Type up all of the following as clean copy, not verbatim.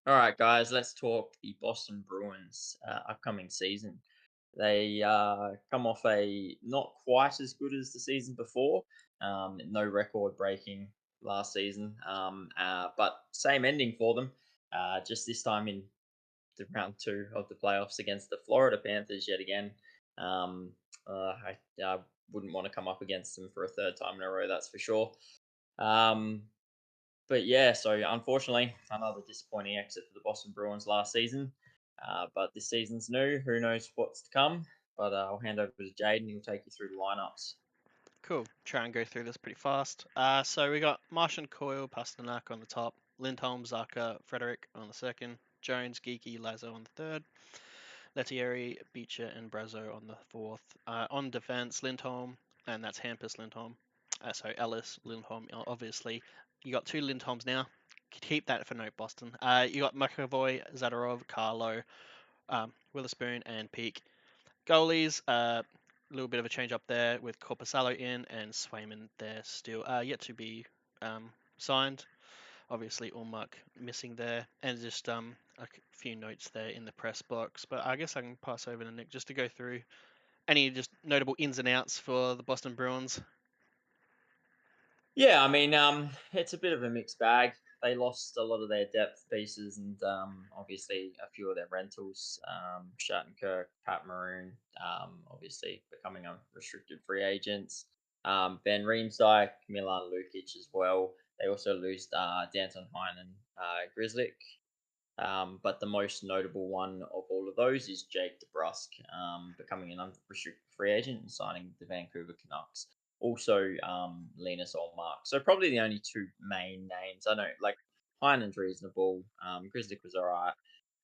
All right, guys, let's talk the Boston Bruins upcoming season. They come off a not quite as good as the season before. No record breaking last season, but same ending for them. Just this time in the round two of the playoffs against the Florida Panthers yet again. Um, I wouldn't want to come up against them for a third time in a row, that's for sure. Um, but yeah, so unfortunately, another disappointing exit for the Boston Bruins last season. But this season's new. Who knows what's to come? But I'll hand over to Jade and he'll take you through the lineups. Cool. Try and go through this pretty fast. So we got Martian, Coyle, Pasternak on the top, Lindholm, Zaka, Frederick on the second, Jones, Geeky, Lazo on the third, Lettieri, Beecher, and Brazo on the fourth. On defense, Lindholm, and that's Hampus Lindholm. So Ellis, Lindholm, obviously. You got two Lindholms now. Keep that for note, Boston. You got McAvoy, Zadorov, Carlo, Witherspoon, and Peak. Goalies, a little bit of a change up there with Corpusalo in and Swayman there still yet to be signed. Obviously, Ulmark missing there, and just a few notes there in the press box. But I guess I can pass over to Nick just to go through any just notable ins and outs for the Boston Bruins. Yeah, I mean, it's a bit of a mixed bag. They lost a lot of their depth pieces and obviously a few of their rentals. Shattenkirk, Pat Maroon, obviously becoming unrestricted free agents. Ben Riemsdyk, Milan Lukic as well. They also lose Danton Heinen, Grizzlick. But the most notable one of all of those is Jake DeBrusk, becoming an unrestricted free agent and signing the Vancouver Canucks. Also, Linus Olmark. So probably the only two main names. I know, like Heinen's reasonable. Grizzly was all right.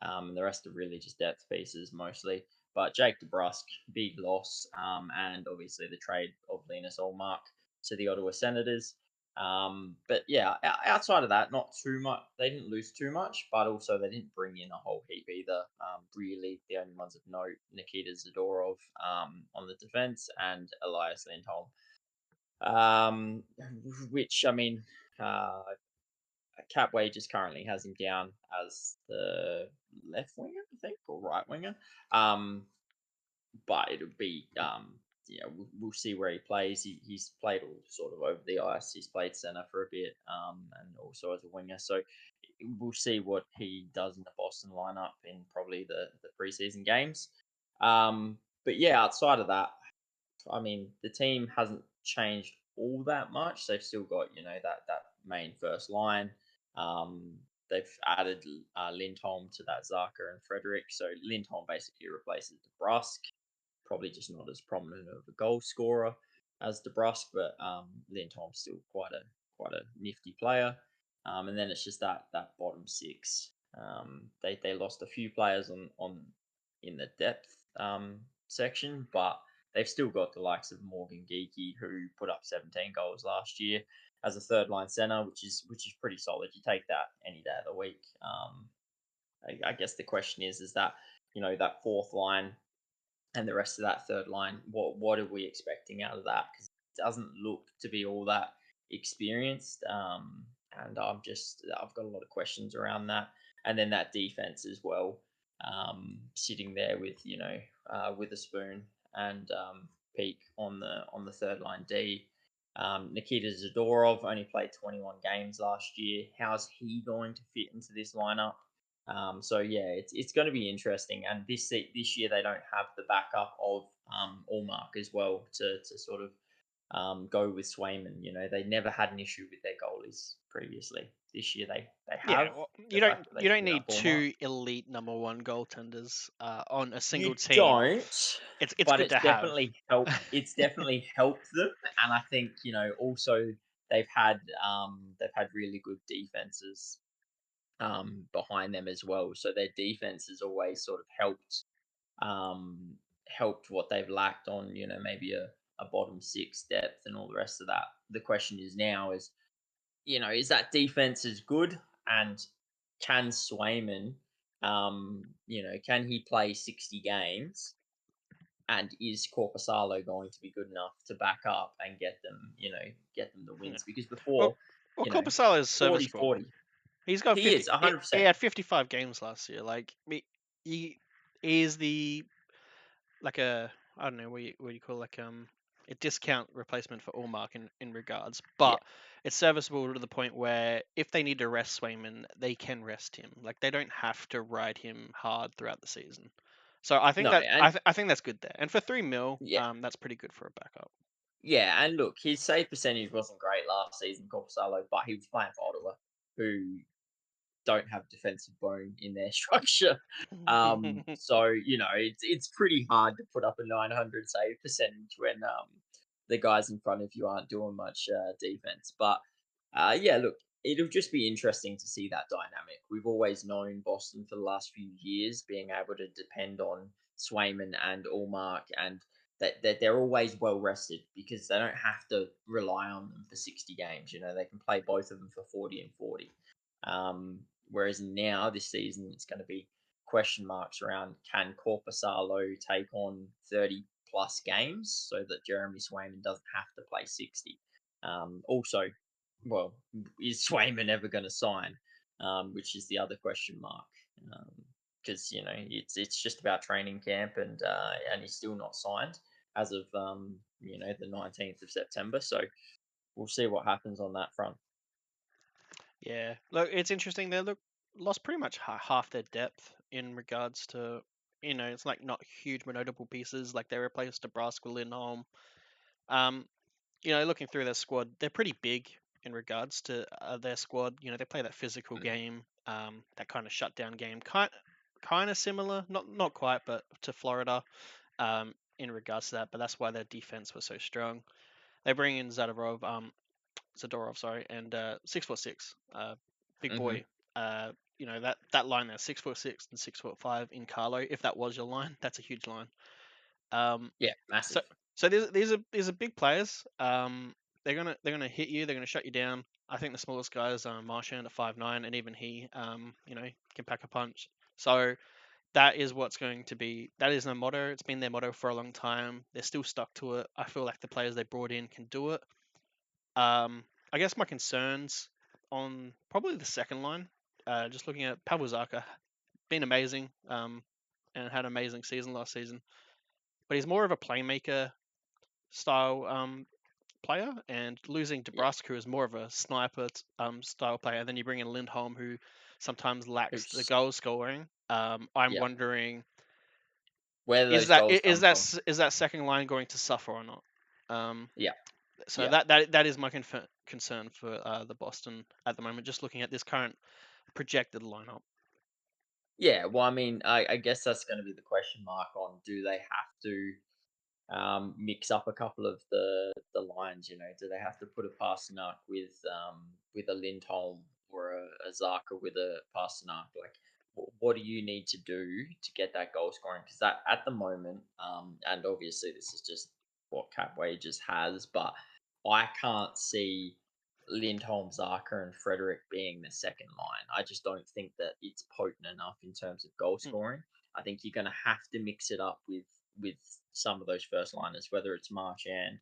And the rest are really just depth pieces mostly. But Jake DeBrusk, big loss. And obviously the trade of Linus Olmark to the Ottawa Senators. But yeah, outside of that, not too much. They didn't lose too much, but also they didn't bring in a whole heap either. Really, the only ones of note: Nikita Zadorov on the defense and Elias Lindholm. Um, which I mean, uh, Cap Wages currently has him down as the left winger, I think, or right winger. Um, but it'll be we'll see where he plays. He's played all sort of over the ice. He's played center for a bit, and also as a winger. So we'll see what he does in the Boston lineup in probably the preseason games. But yeah, outside of that, I mean, the team hasn't changed all that much. They've still got that main first line. They've added Lindholm to that Zaka and Frederick. So Lindholm basically replaces DeBrusque, probably just not as prominent of a goal scorer as DeBrusque, but Lindholm's still quite a nifty player. And then it's just that bottom six. They lost a few players on in the depth section, but they've still got the likes of Morgan Geeky, who put up 17 goals last year as a third line center, which is pretty solid. You take that any day of the week. I guess the question is that that fourth line and the rest of that third line, what are we expecting out of that? Because it doesn't look to be all that experienced. And I've got a lot of questions around that. And then that defense as well, sitting there with Witherspoon and Peak on the third line D. Nikita Zadorov only played 21 games last year. How's he going to fit into this lineup? So yeah, it's going to be interesting. And this year they don't have the backup of Allmark as well to sort of go with Swayman. They never had an issue with their goalies previously. This year they Yeah, have well, the you don't fact that they you don't cleared need up Allmark. two elite number one goaltenders on a single You team. don't, It's but good to have. It's definitely helped them, and I think also they've had really good defenses behind them as well. So their defense has always sort of helped what they've lacked on, maybe a bottom six depth and all the rest of that. The question is now is that defense as good, and can Swayman, can he play 60 games? And is Corpusalo going to be good enough to back up and get them the Yeah. wins? Because Well, before, well, Corpusala is 40 serviceable. 40. He's got He 50. is He 100%. had 55 games last year. Like he is the like a I don't know what you call like a discount replacement for Allmark in regards, Yeah. but it's serviceable to the point where if they need to rest Swayman, they can rest him. Like they don't have to ride him hard throughout the season. So I think No, that and I think that's good there. And for 3 mil, yeah, that's pretty good for a backup. yeah, and look, his save percentage wasn't great last season, Corpusalo, but he was playing for Ottawa, who don't have defensive bone in their structure. So it's pretty hard to put up a 900 save percentage when the guys in front of you aren't doing much defense. But yeah, look, it'll just be interesting to see that dynamic. We've always known Boston for the last few years being able to depend on Swayman and Allmark, and that they're always well rested because they don't have to rely on them for 60 games. They can play both of them for 40 and 40. Whereas now this season it's going to be question marks around can Corpusalo take on 30 plus games so that Jeremy Swayman doesn't have to play 60. Also, well, is Swayman ever going to sign? Which is the other question mark. Because it's just about training camp and he's still not signed as of the 19th of September. So we'll see what happens on that front. Yeah, look, it's interesting. They lost pretty much half their depth in regards to it's like not huge but notable pieces. Like they replaced Nebraska Lindholm. Um, looking through their squad, they're pretty big in regards to their squad. They play that physical Mm. game, that kind of shutdown game, kind of similar, not quite, but to Florida, in regards to that. But that's why their defense was so strong. They bring in Zadorov, sorry, and 6'6", big Mm-hmm. boy. That line there, 6'6" and 6'5" in Carlo. If that was your line, that's a huge line. Um, Yeah, so massive. so these are big players. They're gonna hit you. They're gonna shut you down. I think the smallest guy is Marchand at 5'9", and even he, can pack a punch. So that is what's going to be. That is their motto. It's been their motto for a long time. They're still stuck to it. I feel like the players they brought in can do it. I guess my concerns on probably the second line. Just looking at Pavel Zacha, been amazing. And had an amazing season last season. But he's more of a playmaker style player, and losing Yeah. DeBrusque, who is more of a sniper style player, and then you bring in Lindholm, who sometimes lacks the Who's goal scoring. I'm yeah. wondering, Where do is those that goals is come that from? s- is that second line going to suffer or not? Um, Yeah. so Yeah. that is my concern for the Boston at the moment. Just looking at this current projected lineup. Yeah. Well, I mean, I guess that's going to be the question mark on do they have to mix up a couple of the lines. Do they have to put a Pasternak with a Lindholm or a Zaka with a Pasternak? Like, what do you need to do to get that goal scoring? Because that at the moment, and obviously this is just what cap wages has, but I can't see Lindholm, Zaka, and Frederick being the second line. I just don't think that it's potent enough in terms of goal Mm, scoring. I think you're going to have to mix it up with some of those first liners, whether it's Marchand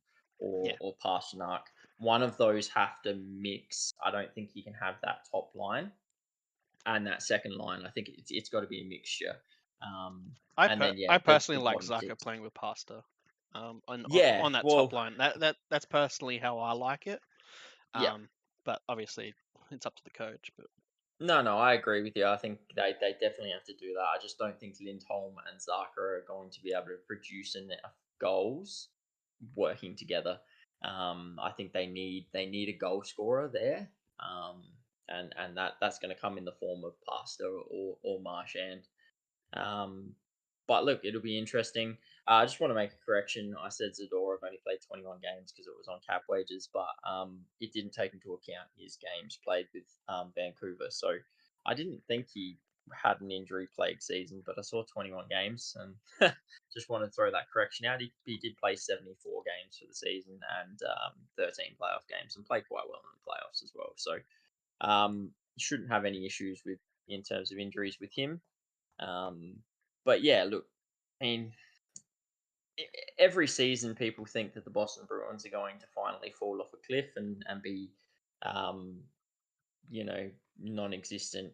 yeah, or Pasternak. One of those have to mix. I don't think you can have that top line and that second line. I think it's got to be a mixture. And then I yeah, the personally like bottom Zaka six. playing with Pasta, Yeah, on that top well, line. That's personally how I like it. yeah. Um, but obviously it's up to the coach. But No, no, I agree with you. I think they definitely have to do that. I just don't think Lindholm and Zaka are going to be able to produce enough goals working together. I think they need a goal scorer there, and that's going to come in the form of Pasta or Marchand. Um, but look, it'll be interesting. I just want to make a correction. I said Zadorov only played 21 games because it was on cap wages, but it didn't take into account his games played with Vancouver. So I didn't think he had an injury plagued season, but I saw 21 games and just want to throw that correction out. He did play 74 games for the season and 13 playoff games and played quite well in the playoffs as well. So shouldn't have any issues with in terms of injuries with him. Um, but yeah, look, I mean, every season people think that the Boston Bruins are going to finally fall off a cliff and be, um, non-existent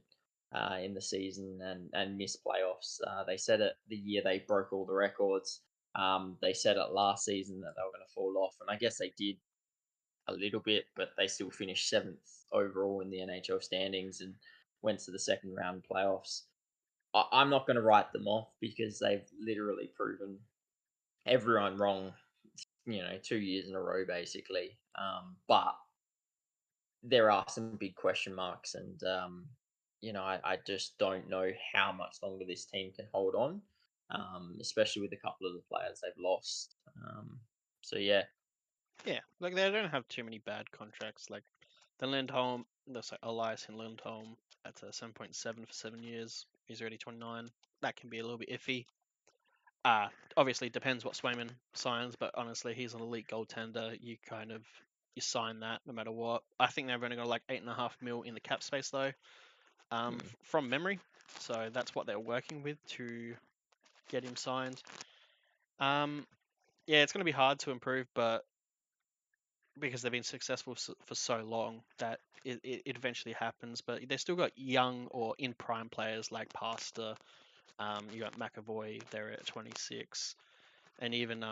in the season and miss playoffs. They said it the year they broke all the records. They said it last season that they were going to fall off, and I guess they did a little bit, but they still finished seventh overall in the NHL standings and went to the second round playoffs. I'm not going to write them off because they've literally proven everyone wrong, 2 years in a row, basically. But there are some big question marks, and I just don't know how much longer this team can hold on, especially with a couple of the players they've lost. So yeah, Yeah, like they don't have too many bad contracts. Like the Lindholm, there's like Elias and Lindholm at 7.7 for 7 years. He's already 29. That can be a little bit iffy. Obviously depends what Swayman signs, but honestly, he's an elite goaltender. You sign that no matter what. I think they've only got like 8.5 mil in the cap space though, mm, from memory. So that's what they're working with to get him signed. Um, yeah, it's going to be hard to improve, but because they've been successful for so long that it eventually happens. But they still got young or in prime players like Pasta. You got McAvoy there at 26, and even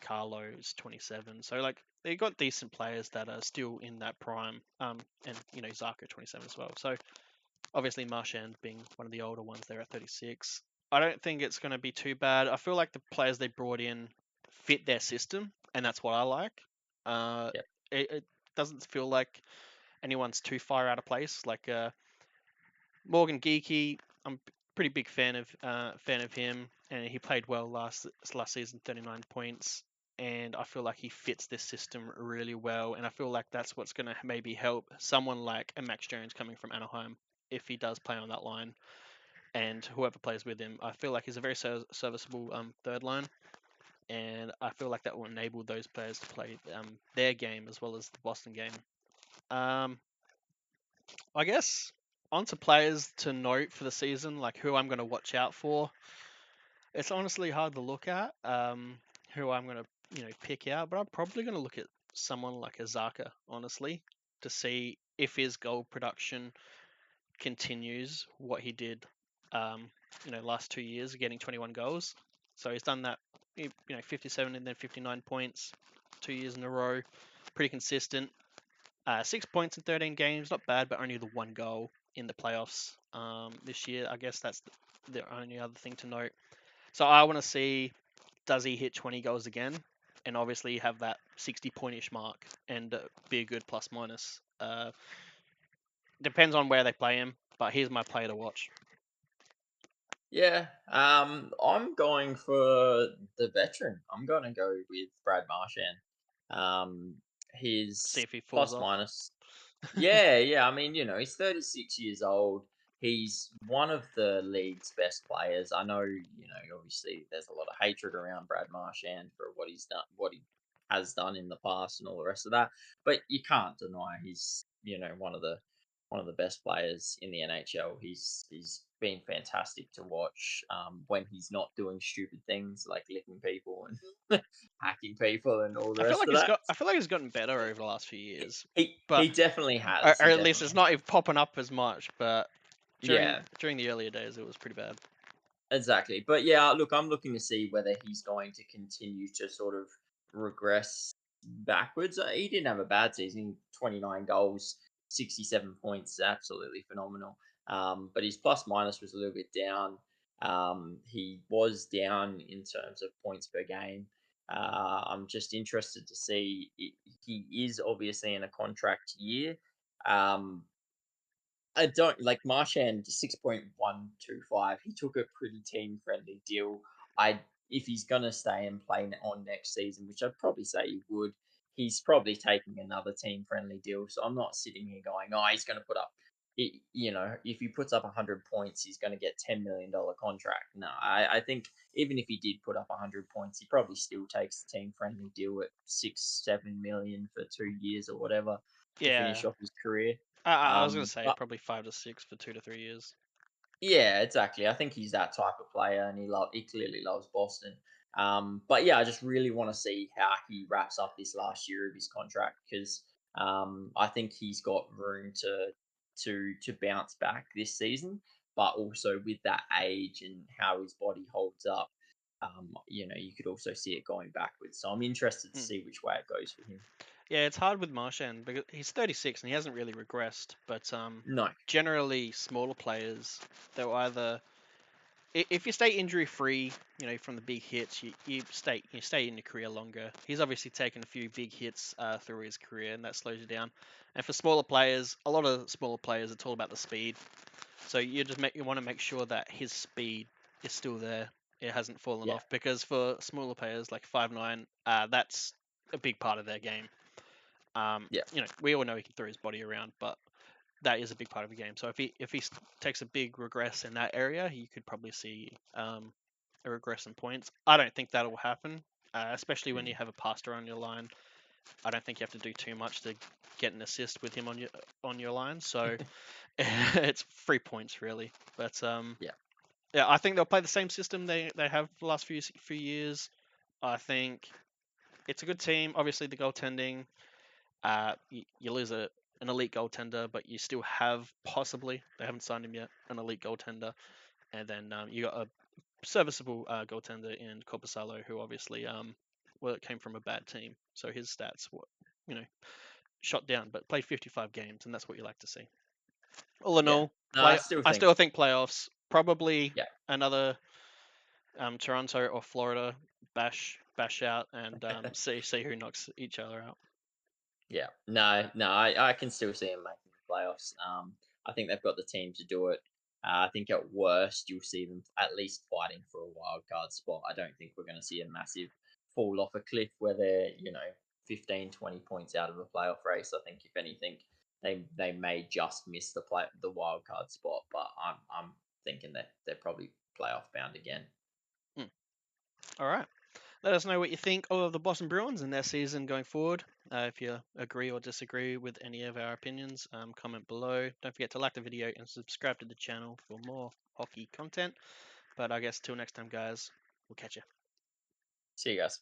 Carlo's 27. So like they got decent players that are still in that prime. And Zarko 27 as well. So obviously Marchand being one of the older ones there at 36. I don't think it's going to be too bad. I feel like the players they brought in fit their system, and that's what I like. Uh, yep, it doesn't feel like anyone's too far out of place. Like Morgan Geeky, I'm pretty big fan of him, and he played well last season, 39 points. And I feel like he fits this system really well, and I feel like that's what's going to maybe help someone like a Max Jones coming from Anaheim if he does play on that line, and whoever plays with him. I feel like he's a very serviceable third line, and I feel like that will enable those players to play their game as well as the Boston game. Um, I guess on to players to note for the season, like who I'm going to watch out for. It's honestly hard to look at who I'm going to pick out, but I'm probably going to look at someone like Azaka, honestly, to see if his goal production continues what he did, last 2 years, getting 21 goals. So he's done that, 57 and then 59 points, 2 years in a row, pretty consistent. 6 points in 13 games, not bad, but only the one goal in the playoffs this year. I guess that's the only other thing to note. So I want to see, does he hit 20 goals again? And obviously have that 60 pointish mark and be a good plus minus. Depends on where they play him, but here's my player to watch. yeah. I'm going for the veteran. I'm going to go with Brad Marchand. See His if he falls plus off. minus. Yeah, yeah. I mean, he's 36 years old. He's one of the league's best players. I know, obviously there's a lot of hatred around Brad Marchand for what he's done, what he has done in the past, and all the rest of that. But you can't deny he's, one of the best players in the NHL. He's been fantastic to watch when he's not doing stupid things like licking people and hacking people and all the I feel rest like of that. he's gotten better over the last few years, He but definitely has. or He at least definitely it's has. not even popping up as much. But during Yeah, during the earlier days, it was pretty bad. exactly. But yeah, look, I'm looking to see whether he's going to continue to sort of regress backwards. He didn't have a bad season, 29 goals, 67 points, absolutely phenomenal. But his plus minus was a little bit down. He was down in terms of points per game. I'm just interested to see. He is obviously in a contract year. Um, I don't like Marchand 6.125. He took a pretty team friendly deal. I If he's gonna stay and play on next season, which I'd probably say he would, he's probably taking another team friendly deal. So I'm not sitting here going, oh, he's gonna put up. If he puts up 100 points, he's going to get $10 million contract. No, I think even if he did put up 100 points, he probably still takes the team friendly deal at 6-7 million for 2 years or whatever to finish Yeah, off his career. I was gonna say But probably 5 to 6 for 2 to 3 years. yeah, exactly. I think he's that type of player, and he clearly loves Boston. But yeah, I just really want to see how he wraps up this last year of his contract because I think he's got room to. to bounce back this season, but also with that age and how his body holds up, you could also see it going backwards. So I'm interested to Mm. see which way it goes for him. Yeah, it's hard with Marchand because he's 36 and he hasn't really regressed. But No, generally, smaller players, they'll either if you stay injury free, from the big hits, you stay in your career longer. He's obviously taken a few big hits through his career, and that slows you down. And for smaller players, a lot of smaller players, it's all about the speed. So you want to make sure that his speed is still there. It hasn't fallen yeah, off because for smaller players like 5'9", that's a big part of their game. yeah, We all know he can throw his body around, but that is a big part of the game. So if he takes a big regress in that area, you could probably see a regress in points. I don't think that will happen, especially when you mm, have a passer on your line. I don't think you have to do too much to get an assist with him on your line. So it's 3 points really. But yeah, yeah, I think they'll play the same system they have the last few years. I think it's a good team. Obviously, the goaltending. You lose an elite goaltender, but you still have possibly they haven't signed him yet an elite goaltender, and then you got a serviceable goaltender in Corpusalo, who obviously well it came from a bad team, so his stats were you know shot down, but played 55 games, and that's what you like to see. All in yeah. all, No, I still I think, still think playoffs probably yeah. another Toronto or Florida bash out and see who knocks each other out. Yeah, no, no, I can still see them making the playoffs. I think they've got the team to do it. I think at worst you'll see them at least fighting for a wild card spot. I don't think we're going to see a massive fall off a cliff where they're 15, 20 points out of a playoff race. I think if anything, they may just miss the wild card spot. But I'm thinking that they're probably playoff bound again. Hmm. All right. Let us know what you think of the Boston Bruins and their season going forward. If you agree or disagree with any of our opinions, comment below. Don't forget to like the video and subscribe to the channel for more hockey content. But I guess till next time, guys, we'll catch you. See you guys.